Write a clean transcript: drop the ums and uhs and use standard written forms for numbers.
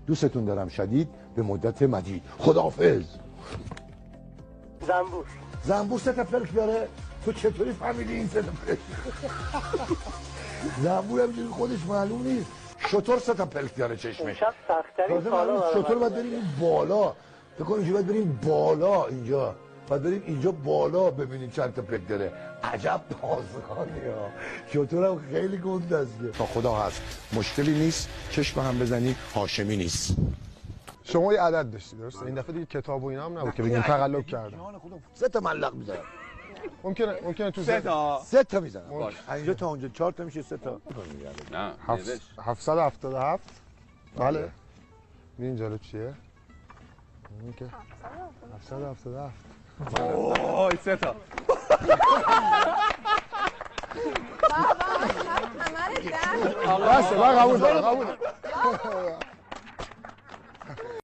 دوستتون دارم شدید به مدت مدید. خداحافظ. زنبور سه تا پلک داره. تو چطوری فهمیدی این سه تا پلک؟ زنبور همینجوری خودش معلوم نیست. شطور سه تا پلک داره چشمش. شطور باید بریم بالا. فکر کنم اینجا باید بریم بالا اینجا. باید بریم اینجا بالا ببینیم چند تا پلک داره. عجب بازخانی ها. شطور هم خیلی گنده است. تا خدا هست مشکلی نیست. چشم هم بزنی هاشمی نیست. شما یه عدد داشتی درسته؟ این دفعه دیگه کتاب و اینا هم نبود که بگیم تقلب کردم. سه تا ملق میزنم. ممکنه تو سه تا میزنم. اینجا تا اونجا 4 تا میشه 3 تا. نه 777 بله. این جالب چیه؟ این که 777 اوه 3 تا بسه من قبول دارم